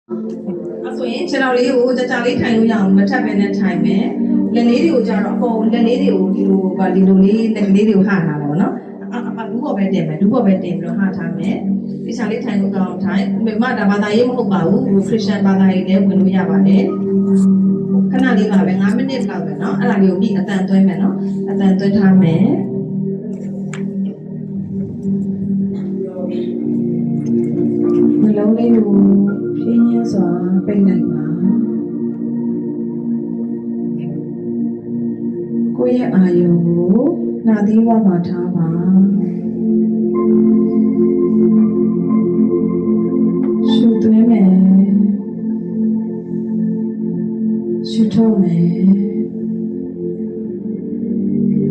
ဆိုရင်ခြေထောက်လေးကိုကြာကြာလေးထိုင်လို့ရအောင်မထပ်ပဲနဲ့ထိုင်မယ်လက်လေးတွေကိုကြတော့အပေါ်လက်လေးတွေကိုဒီလိုလေးလက်ကလေးတွေကိုဟာထားပါတော့နော်ဒူးပေါ်ပဲတင်မယ်ဒူးပေါ်ပဲတင်ပြီးတော့ဟာထားမယ်ဒီခြေလေးထိုင်လို့ကောင်းထိုင်မဒါဘာသာရေးမဟုတ်ပါဘူးခရစ်ယာန်ဘာသာရေးလည်းဝင်လို့ရပါတယ်ခဏလေးပါပဲ9မိနစ်လောက်ပဲเนาะအဲ့ဒါလေးကိုပြီးအတန်သွင်းမယ်เนาะအတန်သွင်းထားမယ်နှလုံးလေးကိုဖြင်းညင်းစွာပိတ်လိုက်ပါကိုယ့်ရဲ့အာယုံကိုနှာသီးဝမှာထားပါရှုသွင်းမယ်ရှုထုတ်မယ်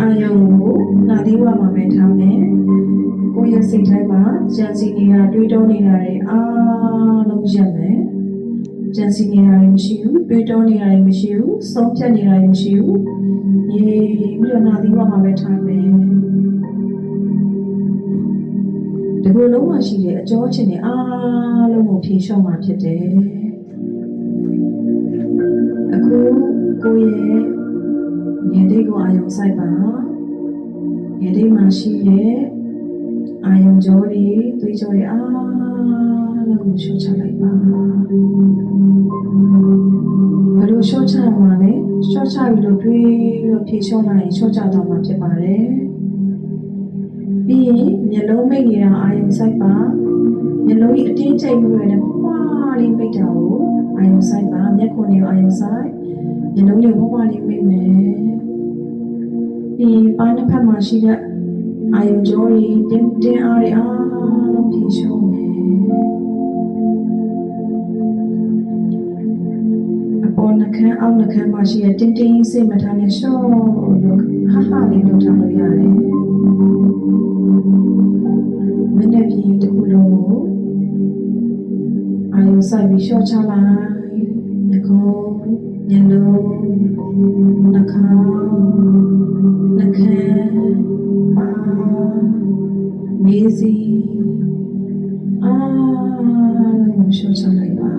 အာယုံကိုနှာသီးဝမှာပဲထားမယ်ကိုယ့်ရဲ့စိတ်ထဲမှာကြံစီနေတာတွေးတောနေတာတွေအားလုံးရပ်မယ်ကြံစီနေတာတွေမရှိဘူးတွေးတောနေတာတွေမရှိဘူးဆုံးဖြတ်နေတာတွေမရှိဘူးရေးပြီးတော့နှာသီးဝမှာပဲထားမယ်ဒီလိုလုံးဝရှိတဲ့အကြောချင်းတွေအားလုံးကိုဖြေလျှော့မှာဖြစ်တယ်အခုကိုယ့်ရဲ့ငယ်လေးကိုအာယုံစိုက်ပါငယ်လေးမှာရှိတဲ့အာယုံကြောတွေသွေးကြောတွေအားလုံးကိုရှော့ချလိုက်ပါဘယ်လိုရှော့ချမှာလဲရှော့ချပြီးတော့တွေးပြီးတော့ဖြေလျှော့လိုက်ရင်ရှော့ချသွားမှာဖြစ်ပါတယ်ပြီးရင်မျက်လုံးမိတ်နေတာအာယုံစိုက်ပါမျက်လုံးကြီးအတင်းကျိတ်မှုတွေနဲ့ဖွားလေးမိတ်တာကိုအာယုံစိုက်ပါမျက်ခုံးတွေကိုအာယုံစိုက်မျက်လုံးလေးဖွားလေးမိတ်မယ်ပြီးရင်ပါးနှစ်ဖက်မှာရှိတဲ့အာယုံကြောတွေတင်းအားတွေအားလုံးဖြေလျှော့မယ်အပေါ်နှခမ်းအောက်နှခမ်းမှာရှိတဲ့တင်းစိတ်မထားနဲ့ရှော့လို့ဟာလေးလုပ်ထားလို့ရတယ်မနေ့ပြည်တစ်ခုလုံးကိုအာယုံစိုက်ပြီးရှော့ချလိုက်ငကုံညလုံးနှခမ်းနှခမ်းပါမေးစီအားလုံးရှော့ချလိုက်ပါ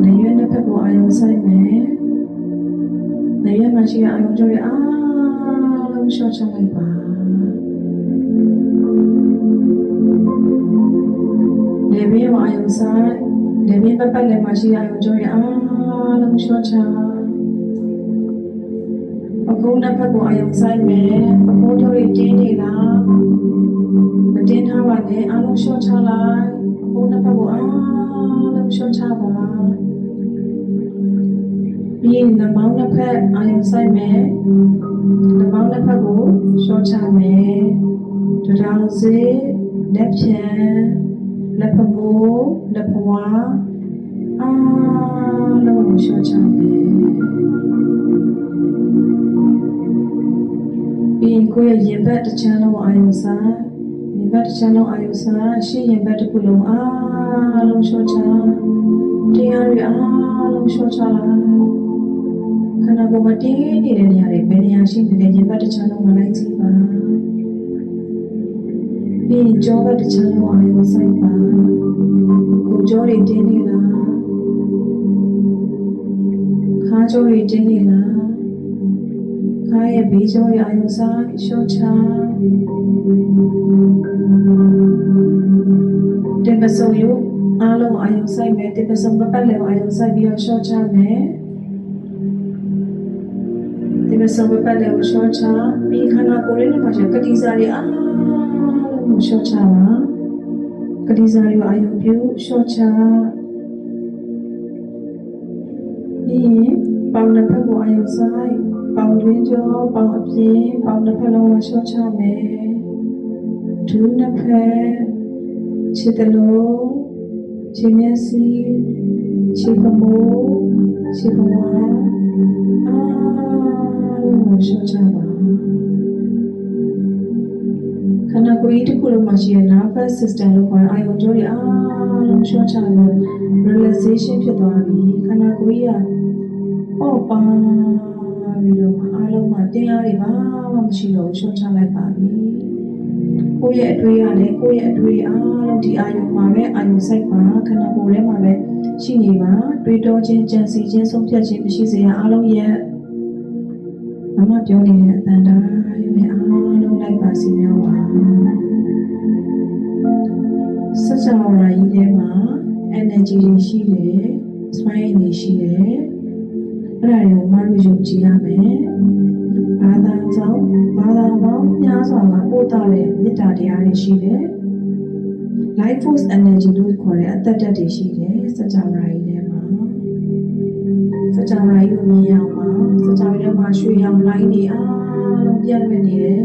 နေရတဲ့ဘက်ကိုအာယုံစိုက်မယ်နေရမှာရှိတဲ့အာယုံကြောတွေအားလုံးရှော့ချလိုက်ပါနေပြီးအာယုံစိုက်နေပြီးပတ်ပတ်လည်းမှာရှိတဲ့အာယုံကြောတွေအားလုံးရှော့ချအခုနှစ်ဖက်ကိုအာယုံဆိုင်မယ်အခုတို့တွေတင်းနေလားမတင်းထားပါနဲ့အားလုံးလျှော့ချလိုက်အခုနှစ်ဖက်ကိုအားလုံးလျှော့ချပါပြီးရင်နှမောင်းနှစ်ဖက်အာယုံဆိုင်မယ်နှမောင်းနှစ်ဖက်ကိုလျှော့ချမယ်တောင်စေလက်ဖြံလက်ဖမိုးလက်ဖွာအားလုံးလျှော့ချမယ်ပြီးကိုယ့်ရဲ့ရင်ဘတ်တစ်ချမ်းလုံးအာယုံစားရင်ဘတ်တစ်ချမ်းလုံးအာယုံစားရှေ့ရင်ဘတ်တစ်ခုလုံးအားလုံးလျှော့ချတရားတွေအားလုံးလျှော့ချလိုက်ခန္ဓာကိုယ်မှာတည်နေတဲ့နေရာတွေဘယ်နေရာရှိနေလဲရင်ဘတ်တစ်ချမ်းလုံးမလိုက်ကြည့်ပါပြီးရင်ကြောဘတ်တစ်ချမ်းလုံးအာယုံဆိုင်ပါကိုယ်ကြောတွေတင်းနေလားခါကြောတွေတင်းနေလားခါရဲ့ဘေးကြောရဲ့အာယုံစားရှော့ချတင်ပစုံယအားလုံးအာယုံဆိုင်မယ်တင်ပစုံမပတ်လည်းအာယုံဆိုင်ပြီးတော့ရှော့ချမယ်တင်ပစုံမပတ်လည်းရှော့ချပြီးခန္ဓာကိုယ်ရဲ့မှာရှိကတိစားတွေအားလုံးရှော့ချပါကတိစားတွေအာယုံပြုရှော့ချပြီးရင်ပေါင်နှစ်ဖက်ကိုအာယုံဆိုင်ပေါင်တွင်းကြောပေါင်အပြင်ပေါင်တစ်ဖက်လုံးကိုရှော့ချမယ်ဒူးနှစ်ဖက်ခြေတလုံးခြေမျက်စိခြေကမိုးခြေဘဝအားလုံးကိုရှော့ချပါခန္ဓာကိုယ်ကြီးတစ်ခုလုံးမှာရှိတဲ့ nervous system လို့ခေါ်တဲ့အာယုံကြောတွေအားလုံးရှော့ချလို့ relaxation ဖြစ်သွားပြီခန္ဓာကိုယ်ကြီးကပေါ့ပါပြီးတော့အားလုံးမှာတရားတွေဘာမှမရှိတော့ရှော့ချလိုက်ပါပြီ ကိုယ့်ရဲ့အတွေ့ရလဲကိုယ့်ရဲ့အတွေ့အားလုံးဒီအာယုံမှာပဲအာယုံစိုက်ပါခန္ဓာကိုယ်ထဲမှာပဲရှိနေပါတွေးတောခြင်းကြံစည်ခြင်းဆုံးဖြတ်ခြင်းမရှိစေရအားလုံးရဲ့မမပြောနေတဲ့အတန်တိုင်းပဲအားလုံးလိုက်ပါစီမြောပါစကြဝဠာကြီးထဲမှာ energy တွေရှိတယ်စွမ်းရည်တွေရှိတယ်အဲ့ဒါတွေကိုမလို့ယုံကြည်ရမယ်ဘာသာပေါင်းများစွာကပို့တာတဲ့မေတ္တာတရားတွေရှိတယ် life force energy လို့ခေါ်တဲ့အသက်ဓာတ်တွေရှိတယ်စကြဝဠာကြီးထဲမှာစကြဝဠာကြီးကိုမြင်အောင်ပါစကြဝဠာထဲမှာရွှေရောင်လိုင်းတွေအားလုံးပြန့်လွင့်နေတယ်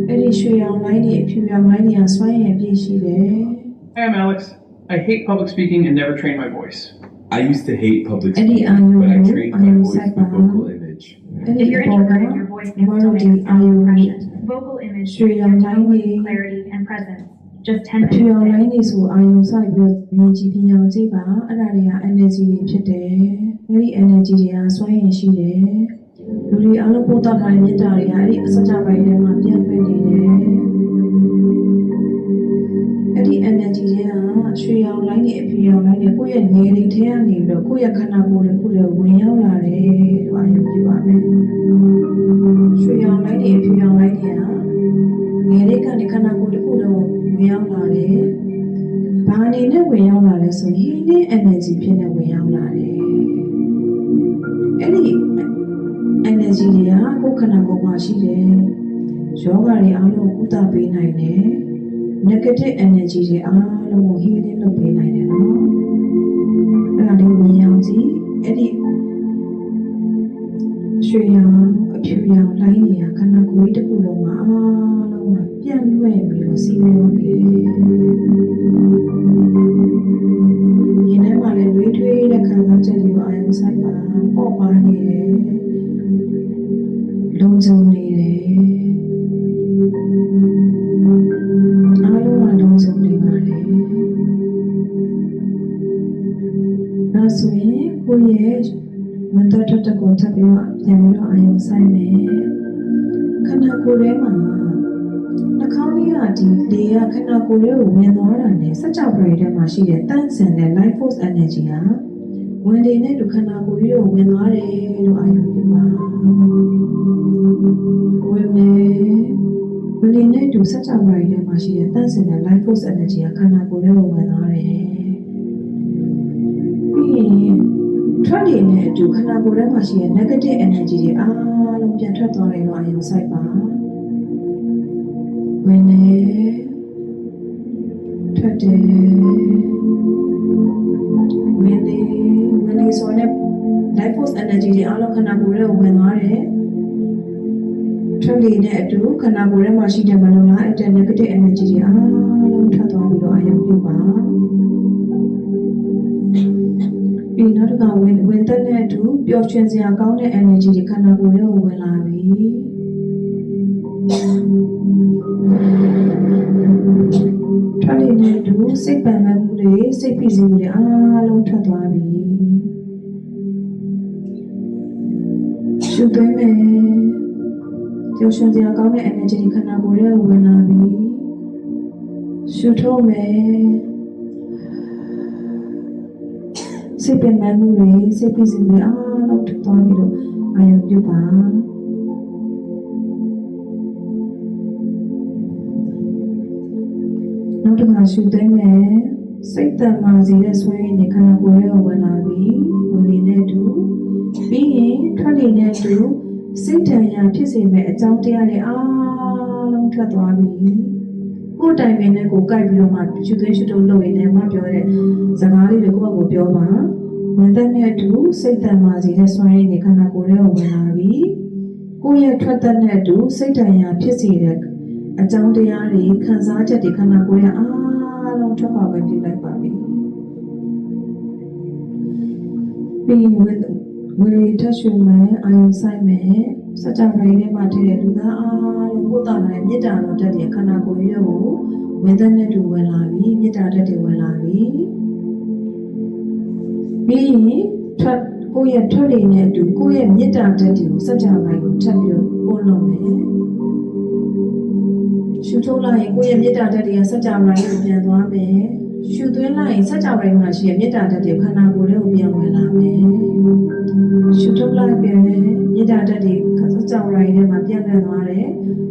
အဲ့ဒီရွှေရောင်လိုင်းတွေအဖြူရောင်လိုင်းတွေကစွမ်းရည်ပြည့်ရှိတယ် Hi, I'm Alex. I hate public speaking and never train my voice. I used to hate public Eddie, speaking, but I trained my you voice said with that. vocal image. If you're introverted, your voice can still make a strong impression. Vocal image Sure, is your young tone, lady. clarity, and presence. Just 10 အဖြူ minutes ရောင် a လိုင်း day. တွေဆိုအာယုံဆိုင်ပြီးမြင်ကြည့်ပြအောင်ကြည့်ပါအဲ့ဒါတွေက energy တွေဖြစ်တယ်အဲ့ဒီ energy တွေကစွမ်းရည်ရှိတယ်လူတွေအားလုံးပို့တာထားတဲ့မေတ္တာတွေကအဲ့ဒီအစကြပိုင်းထဲမှာပြန့်ပွင့်နေတယ်အဲ့ဒီ energy တွေကရွှေရောင်လိုင်းတွေအဖြူရောင်လိုင်းတွေကိုယ့်ရဲ့နေတွေထဲကနေပြီးတော့ကိုယ့်ရဲ့ခန္ဓာကိုယ်တွေကိုယ်ဝင်ရောက်လာတယ်လို့အာယုံပြုပါမယ်ရွှေရောင်လိုင်းတွေအဖြူရောင်လိုင်းတွေကငယ်လေးကနေခန္ဓာကိုယ်တစ်ခုလုံးဝင်ရောက်လာတယ်။ဘာအနေနဲ့ဝင်ရောက်လာလဲဆိုရင် healing energy ဖြစ်နေဝင်ရောက်လာတယ်။အဲ့ဒီ energy တွေကကိုယ်ခန္ဓာကိုယ်မှာရှိတယ်။ယောဂတွေအားလုံးကုသပေးနိုင်တယ်။ negative energy တွေအားလုံးကို healing လုပ်ပေးနိုင်တယ်နော်။အဲ့ဒါလေးကိုမြင်အောင်ကြည့်။အဲ့ဒီရွှေရောင်အဖြူရောင်လိုင်းတွေကခန္ဓာကိုယ်တစ်ခုလုံးမှာအားလုံးမှာပြန့်လွင့်ပြီးတော့စီးမြောနေတယ်။ဒီနေ့မှလည်းတွေးထွေးတဲ့ခံစားချက်တွေကိုအာရုံစိုက်ပါပေါ့ပါနေတယ်။လုံခြုံနေတယ်။အားလုံးကလုံခြုံနေပါလေ။ဒါဆိုရင်ကိုယ့်ရဲ့ဝန်တော်တက်ကိုထပ်ပြီးတော့ပြန်ပြီးတော့အာရုံစိုက်မယ်ခန္ဓာကိုယ်ထဲမှာနှာခေါင်းလေးကဒီလေကခန္ဓာကိုယ်လေးကိုဝင်သွားတာနဲ့စကြဝဠာထဲမှာရှိတဲ့တန့်စင်တဲ့ life force energy ဟာဝင်လေနဲ့ဒီခန္ဓာကိုယ်ကြီးကိုဝင်သွားတယ်လို့အာရုံပြုပါဝင်လေနဲ့ဒီစကြဝဠာထဲမှာရှိတဲ့တန့်စင်တဲ့ life force energy ဟာခန္ဓာကိုယ်လေးကိုဝင်သွားတယ်ပြီးရင်ထွက်နေတဲ့အတူခန္ဓာကိုယ်ထဲမှာရှိတဲ့ negative energy တွေအားလုံးပြန်ထွက်သွားတယ်လို့အာရုံစိုက်ပါဝင်နေထွက်တယ်ဝင်နေဆိုတဲ့ life force energy တွေအားလုံးခန္ဓာကိုယ်ထဲကိုဝင်သွားတယ်ထွက်နေတဲ့အတူခန္ဓာကိုယ်ထဲမှာရှိတဲ့မလုံလားတဲ့ negative energy တွေအားလုံးထွက်သွားပြီးတော့အာရုံပြုပါပြီးနောက်တစ်ခါဝင်တက်တဲ့အတူပျော်ရွှင်စရာကောင်းတဲ့ energy တွေခန္ဓာကိုယ်ထဲကိုဝင်လာပြီထွက်နေတဲ့အတူစိတ်ပန်မှုတွေစိတ်ဖိစီးမှုတွေအားလုံးထွက်သွားပြီရှုသွင်းမယ်ပျော်ရွှင်စရာကောင်းတဲ့ energy တွေခန္ဓာကိုယ်ထဲကိုဝင်လာပြီရှုထုတ်မယ်စိတ်ပင်ပန်းမှုတွေစိတ်ဖိစီးမှုအားလုံးထွက်သွားပြီးတော့အာရုံပြုပါနောက်တစ်ခါရှုသိမ်းမယ်စိတ်တန်မာစေတဲ့ဆွဲရည်နဲ့ခန္ဓာကိုယ်ရဲ့ဝင်လာပြီးဝင်နေတဲ့တူပြီးရင်ထွက်နေတဲ့တူစိတ်တန်ရာဖြစ်စေမဲ့အကြောင်းတရားတွေအားလုံးထွက်သွားပြီကိုယ်တိုင်ပင်နဲ့ကိုယ်ကြိုက်ပြီးတော့မှရှုသိမ်းရှုထုတ်လုပ်ရင်းနဲ့မှပြောတဲ့စကားလေးတွေကိုယ့်ဘက်ကိုပြောပါဝင်တဲ့တူစိတ်တန်မာစေတဲ့ဆွဲရည်နဲ့ခန္ဓာကိုယ်ရဲ့ဝင်လာပြီးကိုယ့်ရဲ့ထွက်တဲ့တူစိတ်တန်ရာဖြစ်စေတဲ့အကြောင်းတရားတွေခံစားချက်တွေခန္ဓာကိုယ်ရဲ့အားလုံးထွက်ပေါ်ပြီးလိုက်ပါပြီပြီးဝင်ထပ်ရှင်မယ်အာယုံဆိုင်မယ်စကြဝဠာထဲမှာတည်းတဲ့လူသားအားလုံးပို့တာတဲ့မေတ္တာတော်တက်တဲ့ခန္ဓာကိုယ်ရဲ့ကိုဝင်တဲ့တူဝင်လာပြီမေတ္တာတက်တွေဝင်လာပြီပြီးရင်ကိုယ့်ရဲ့ထွက်နေတဲ့အတူကိုယ့်ရဲ့မေတ္တာတက်တွေကိုစကြဝဠာကိုထပ်ပြီးပို့လို့မယ် ရှူထုတ်လိုက်ရင်ကိုယ့်ရဲ့မေတ္တာဓာတ်တွေကစัจ java ရိုင်းကိုပြန်သွားမယ်ရှူသွင်းလိုက်ရင်စัจ java ရိုင်းမှာရှိတဲ့မေတ္တာဓာတ်တွေခန္ဓာကိုယ်လေးကိုပြန်ဝင်လာမယ်ရှူထုတ်လိုက်ပြန်မေတ္တာဓာတ်တွေစัจ java ရိုင်းထဲမှာပြန်လည်သွားတယ်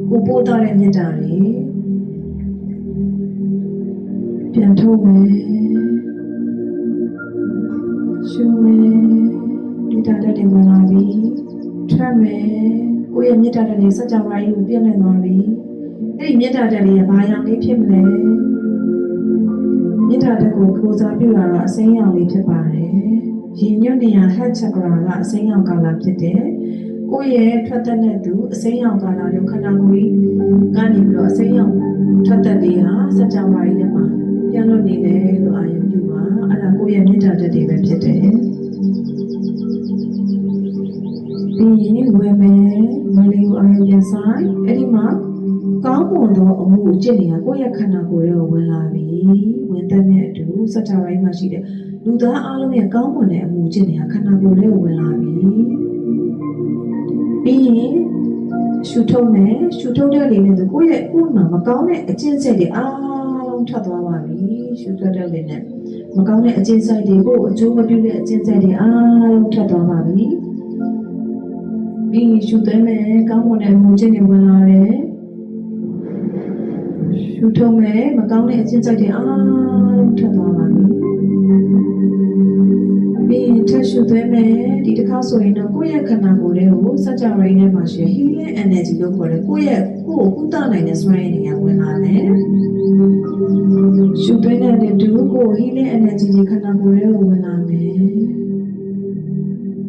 ကိုပို့သွားတဲ့မေတ္တာတွေပြန်ထုတ်မယ်ရှူမယ်မေတ္တာဓာတ်တွေဝင်လာပြီထွက်မယ်ကိုယ့်ရဲ့မေတ္တာဓာတ်တွေစัจ java ရိုင်းကိုပြန်လည်သွားပြီအဲ့ဒီမေတ္တာဓာတ်တွေကဘာយ៉ាងလေးဖြစ်မလဲမေတ္တာဓာတ်ကိုကိုးစားပြုတာတော့အစိမ်းရောင်လေးဖြစ်ပါတယ်။ရင်ညွတ်နေရဟတ်ချက်ကရာကအစိမ်းရောင်ကာလာဖြစ်တယ်။ကိုယ့်ရဲ့ထွက်သက်တဲ့သူအစိမ်းရောင်ကာလာကိုခန္ဓာကိုယ်ကနေပြီးတော့အစိမ်းရောင်ထွက်သက်လေးဟာစัจ java ရိုင်းထဲမှာပြန်လွတ်နေတယ်လို့အာရုံပြုပါ။အဲ့ဒါကိုယ့်ရဲ့မေတ္တာဓာတ်တွေပဲဖြစ်တယ်။ပြီးရင်ဝယ်မယ်မလေးကိုအာရုံပြန်ဆိုင်အဲ့ဒီမှာကောင်းမွန်သောအမှုအကျင့်တွေကကိုယ့်ရဲ့ခန္ဓာကိုယ်ရဲ့ဝင်လာပြီဝင်သက်တဲ့အတူစัจ java ရိုင်းမှာရှိတဲ့လူသားအလုံးရဲ့ကောင်းမွန်တဲ့အမှုအကျင့်တွေကခန္ဓာကိုယ်ရဲ့ဝင်လာပြီပြီးရင်ရှုထုတ်မယ်ရှုထုတ်တဲ့လေနဲ့ကိုယ့်ရဲ့ကိုယ်မှာမကောင်းတဲ့အကျင့်စိတ်တွေအားလုံးထွက်သွားပါပြီရှုထုတ်တဲ့လေနဲ့မကောင်းတဲ့အကျင့်စိတ်တွေကိုအကျိုးမပြုတဲ့အကျင့်စိတ်တွေအားလုံးထွက်သွားပါပြီပြီးရင်ရှုသွင်းမယ်ကောင်းမွန်တဲ့အမှုအကျင့်တွေဝင်လာတယ်ရှုထုတ်မယ်မကောင်းတဲ့အကျင့်စိတ်တွေအားလုံးထွက်သွားပါပြီပြီးရင်ထပ်ရှုသွင်းမယ်ဒီတစ်ခါဆိုရင်တော့ကိုယ့်ရဲ့ခန္ဓာကိုယ်လေးကိုစัจ java ရိုင်းထဲမှာရှိတဲ့ healing energy လို့ခေါ်တယ်ကိုယ့်ကိုယ်ကုသနိုင်တဲ့စွမ်းရည်တွေကဝင်လာတယ်ရှုသွင်းတဲ့တူကို healing energy တွေခန္ဓာကိုယ်လေးကိုဝင်လာမယ်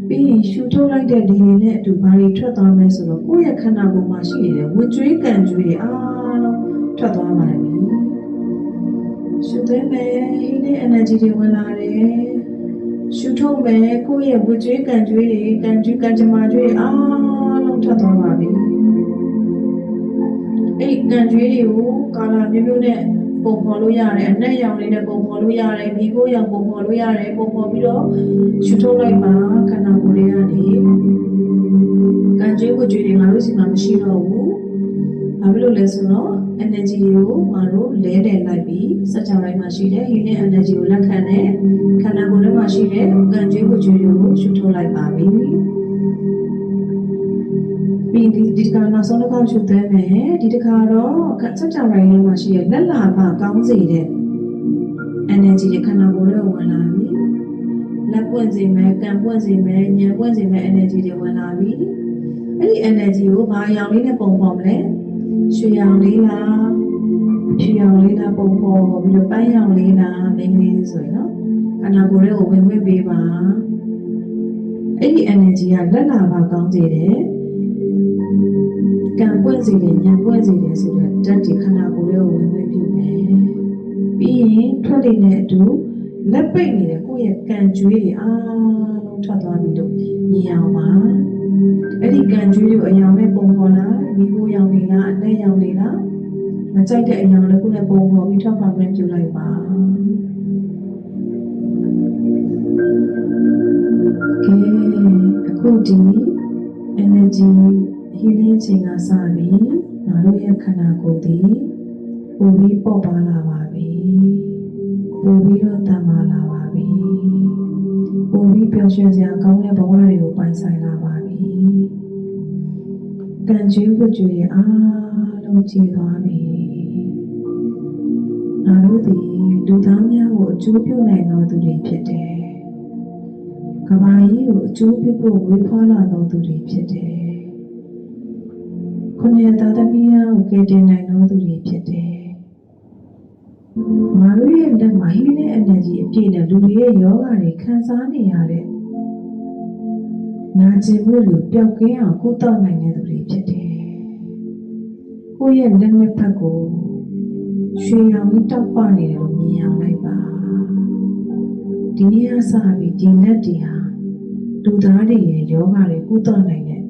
ပြီးရင်ရှုထုတ်လိုက်တဲ့ဒီနဲ့အတူဘာတွေထွက်သွားမလဲဆိုတော့ကိုယ့်ရဲ့ခန္ဓာကိုယ်မှာရှိနေတဲ့ဝတ်ကြွေးကံကြွေးတွေအားလုံးထွက်သွားပါပြီရှုသွင်းမယ် healing energy တွေဝင်လာတယ်ရှုထုတ်မယ်ကိုယ့်ရဲ့ဝတ်ကြွေးကံကြွေးတွေကံကြွေးကံကြမ္မာကြွေးအားလုံးထွက်သွားပါပြီအဲ့ဒီကံကြွေးတွေကိုကာလာမျိုးမျိုးနဲ့ပုံဖော်လို့ရတယ်အနက်ရောင်လေးနဲ့ပုံဖော်လို့ရတယ်မိခိုးရောင်ပုံဖော်လို့ရတယ်ပုံဖော်ပြီးတော့ရှုထုတ်လိုက်ပါခန္ဓာကိုယ်လေးကနေကံကြွေးဝတ်ကြွေးတွေငါတို့စီမှာမရှိတော့ဘူးဘာဖြစ်လို့လဲဆိုတော့ energy တွေကိုငါတို့လဲတယ်လိုက်ပြီးစัจ java ရိုင်းမှာရှိတဲ့ healing energy ကိုလက်ခံတဲ့ခန္ဓာကိုယ်ထဲမှာရှိတဲ့ကံကြွေးဝတ်ကြွေးတွေကိုရှုထုတ်လိုက်ပါပြီပြီးဒီတစ်ခါနောက်ဆုံးတစ်ခါရှုသွင်းမယ်ဒီတစ်ခါတော့စัจ java ရိုင်းထဲမှာရှိတဲ့လက်လာပကောင်းစေတဲ့ energy တွေခန္ဓာကိုယ်ထဲဝင်လာပြီလက်ပွင့်စေမယ်ကံပွင့်စေမယ်ဉာဏ်ပွင့်စေမယ် energy တွေဝင်လာပြီအဲ့ဒီ energy ကိုဘာရောင်လေးနဲ့ပုံဖော်မလဲရွှေရောင်လေးလားဖြူရောင်လေးလားပုံဖော်ပြီးတော့ပန်းရောင်လေးလားမင်းမင်းဆိုရင်နော်ခန္ဓာကိုယ်ရဲ့ကိုဝင်ပေးပါအဲ့ဒီ energy ကလက်လာပါကောင်းစေတယ်ကံပွင့်စေတယ်ဉာဏ်ပွင့်စေတယ်ဆိုတော့ဓာတ်ဒီခန္ဓာကိုယ်ရဲ့ကိုဝင်ပြုမယ်ပြီးရင်ထွက်လေနဲ့အတူလက်ပိတ်နေတဲ့ကိုယ့်ရဲ့ကံကြွေးတွေအားလုံးထွက်သွားပြီလို့မြင်အောင်ပါအဲ့ဒီကံကြွေးတွေကိုအယောင်နဲ့ပုံဖော်လိုက်မိခိုးရောင်နေလားအနဲ့ရောင်နေလားမကြိုက်တဲ့အယောင်တစ်ခုနဲ့ပုံဖော်ပြီးထွက်ပါခွင့်ပြုလိုက်ပါကဲအခုဒီ energy healing ချိန်ကစပြီးငါတို့ရဲ့ခန္ဓာကိုယ်ဒီပိုပြီးပေါ်ပါလာပါပြီပိုပြီးတော့တန်မာလာပါပြီပိုပြီးပျော်ရွှင်စရာကောင်းတဲ့ဘဝတွေကိုပိုင်ဆိုင်လာပါပြီကံကြွေးဝတ်ကြွေးအားလုံးကြည်သွားပြီငါတို့ဒီလူသားများကိုအကျိုးပြုနိုင်သောသူတွေဖြစ်တယ်ကမ္ဘာကြီးကိုအကျိုးပြုဖို့ဝေဖွာလာသောသူတွေဖြစ်တယ်ခုနှစ်သားသမီးများကိုကယ်တင်နိုင်သောသူတွေဖြစ်တယ်ငါတို့ရဲ့လက်မှာ healing energy အပြည့်နဲ့လူတွေရဲ့ယောဂတွေခံစားနေရတဲ့နာကျင်မှုတွေပျောက်ကင်းအောင်ကုသနိုင်တဲ့သူတွေဖြစ်တယ်။ကိုယ့်ရဲ့လက်နှစ်ဖက်ကိုရွှေရောင်ကြီးတောက်ပနေတယ်လို့မြင်အောင်လိုက်ပါ။ဒီနေ့အစပြီးဒီလက်တွေဟာလူသားတွေရဲ့ယောဂတွေကုသနိုင်တဲ့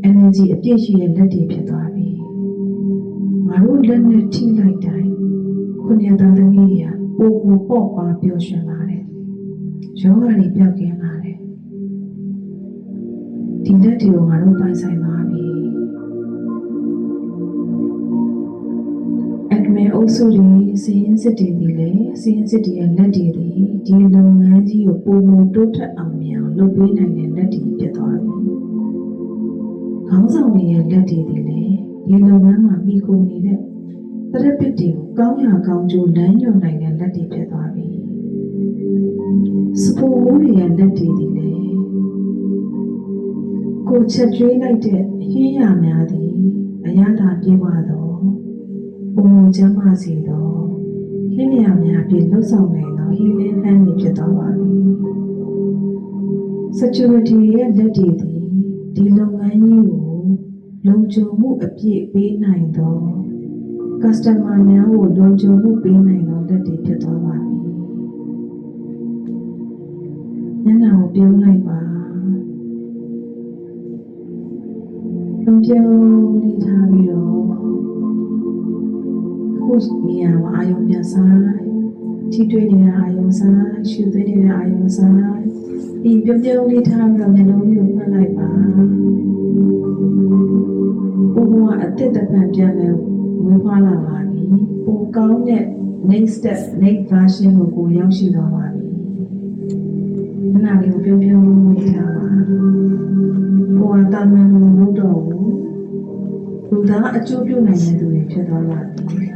energy အပြည့်ရှိတဲ့လက်တွေဖြစ်သွားပြီ။ငါတို့လက်နဲ့ထိလိုက်တိုင်းခုနှစ်သားသမီးတွေကပုံပေါ်ပါပျော်ရွှင်လာတယ်။ယောဂတွေပျောက်ကင်းလာတယ်။ဒီလက်တွေကိုငါတို့ပိုင်ဆိုင်ပါပြီ။ အုပ်စုတွေစီရင်စစ်တွေဒီလေစီရင်စစ်တွေရဲ့လက်တွေဒီလုပ်ငန်းကြီးကိုပုံမတိုးထက်အောင်မြင်အောင်လုပ်ပေးနိုင်တဲ့လက်တွေဖြစ်သွားပြီ။ခေါင်းဆောင်တွေရဲ့လက်တွေဒီလေဒီလုပ်ငန်းမှာမိကိုနေတဲ့သရက်ပစ်တွေကိုကောင်းရာကောင်းကျိုးလမ်းညွှန်နိုင်တဲ့လက်တွေဖြစ်သွားပြီ။စပူမိုးတွေရဲ့လက်တွေဒီလေကိုချက်ကျွေးလိုက်တဲ့ဟင်းရများသည်အရသာပြေဝသောပုံမကျမ်းမာစီသောဟင်းရများဖြင့်လှုပ်ဆောင်နိုင်သောဟီလင်းဟန်တွေဖြစ်သွားပါပြီ။ security ရဲ့လက်တွေသည်ဒီလုပ်ငန်းကြီးကိုလုံခြုံမှုအပြည့်ပေးနိုင်သော customer များကိုလုံခြုံမှုပေးနိုင်သောလက်တွေဖြစ်သွားပါပြီ။ညနာကိုပြုံးလိုက်ပါပြုံးလေးထားပြီးတော့ခုနေရာမှာအာယုံပြန်ဆိုင်ထိတွေ့နေတဲ့အာယုံဆိုင်ရှုသွင်းနေတဲ့အာယုံဆိုင်ဒီပြုံးလေးထားပြီးတော့မျက်လုံးလေးကိုဖွင့်လိုက်ပါဘုရားအသက်တပံပြန်လဲဝေးဖွာလာပါပြီပိုကောင်းတဲ့ next step next version ကိုရောက်ရှိသွားပါပြီခဏလေးကိုပြုံးလေးထားပါဘုရားတာမန်လို့တော့ဘူးလူသားအကျိုးပြုနိုင်တဲ့သူတွေဖြစ်သွားပါပြီ